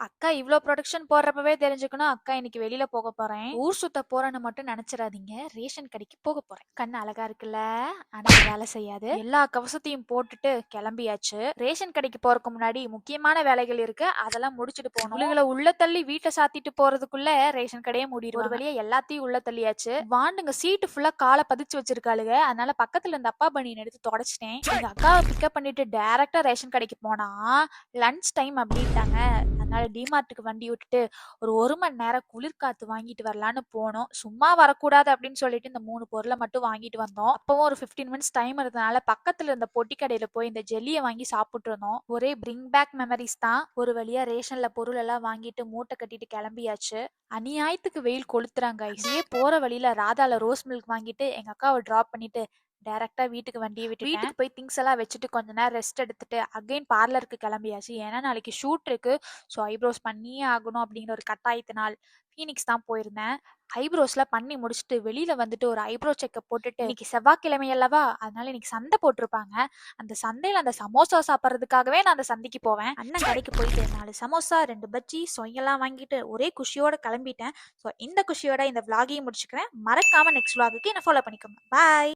அக்கா இவ்ளோ ப்ரொடக்ஷன் போடுறப்பவே தெரிஞ்சுக்கணும் அக்கா இன்னைக்கு வெளியில போக போறேன். ஊர் சுத்த போறேன்னு மட்டும் நினைச்சிடாதீங்க. ரேஷன் கடைக்கு போக போறேன். கண்ணு அழகா இருக்குல்ல, ஆனா இது வேலை செய்யாது. எல்லா கவசத்தையும் போட்டுட்டு கிளம்பியாச்சு. ரேஷன் கடைக்கு போறதுக்கு முன்னாடி முக்கியமான வேலைகள் இருக்கு, அதெல்லாம் முடிச்சுட்டு போகணும். இவளுகளை உள்ள தள்ளி வீட்டை சாத்திட்டு போறதுக்குள்ள ரேஷன் கடையே மூடிடுவாங்க. ஒரு வழியா எல்லாத்தையும் உள்ள தள்ளியாச்சு. வாண்டுங்க சீட்டு ஃபுல்லா காலை பதிச்சு வச்சிருக்காளுங்க. அதனால பக்கத்துல இருந்த அப்பா பனியன் எடுத்து தொடச்சிட்டேன். எங்க அக்காவை பிக்கப் பண்ணிட்டு டைரக்டா ரேஷன் கடைக்கு போனா லஞ்ச் டைம் அப்படின்ட்டாங்க. அதனால டிமார்ட்டுக்கு வண்டி விட்டுட்டு ஒரு மணி நேரம் குளிர்காத்து வாங்கிட்டு வரலான்னு போனோம். சும்மா வரக்கூடாது அப்படின்னு சொல்லிட்டு இந்த 3 பொருளை மட்டும் வாங்கிட்டு வந்தோம். அப்பவும் ஒரு 15 மினிட்ஸ் டைம் இருந்தனால பக்கத்துல இருந்த பொட்டி கடையில போய் இந்த ஜெல்லியை வாங்கி சாப்பிட்டு இருந்தோம். ஒரே பிரிங் பேக் மெமரிஸ் தான். ஒரு வழியா ரேஷன்ல பொருள் எல்லாம் வாங்கிட்டு மூட்டை கட்டிட்டு கிளம்பியாச்சு. அநியாயத்துக்கு வெயில் கொளுத்துறாங்க. இதே போற வழியில ராதால ரோஸ் மில்க் வாங்கிட்டு எங்க அக்காவை டிராப் பண்ணிட்டு டைரக்டா வீட்டுக்கு வண்டியை விட்டு வீட்டுக்கு போய் திங்ஸ் எல்லாம் வச்சுட்டு கொஞ்ச நேரம் ரெஸ்ட் எடுத்துட்டு அகைன் பார்லருக்கு கிளம்பியாச்சு. ஏன்னா நாளைக்கு ஷூட் இருக்கு. ஸோ ஐப்ரோஸ் பண்ணியே ஆகணும் அப்படிங்கிற ஒரு கட்டாயத்தினால் ஃபீனிக்ஸ் தான் போயிருந்தேன். ஐப்ரோஸ்லாம் பண்ணி முடிச்சுட்டு வெளியில வந்துட்டு ஒரு ஐப்ரோ செக்கப் போட்டுட்டு இன்னைக்கு செவ்வாய்க்கிழமை அல்லவா, அதனால இன்னைக்கு சந்தை போட்டிருப்பாங்க. அந்த சந்தையில அந்த சமோசா சாப்பிட்றதுக்காகவே நான் அந்த சந்தைக்கு போவேன். அண்ணன் கடைக்கு போயிட்டு 4 சமோசா 2 பஜ்ஜி சொங்கெல்லாம் வாங்கிட்டு ஒரே குஷியோட கிளம்பிட்டேன். ஸோ இந்த குஷியோட இந்த vlog-ஐயும் முடிச்சுக்கிறேன். மறக்காம நெக்ஸ்ட் vlog-க்கு என்ன ஃபாலோ பண்ணிக்கோங்க. பாய்.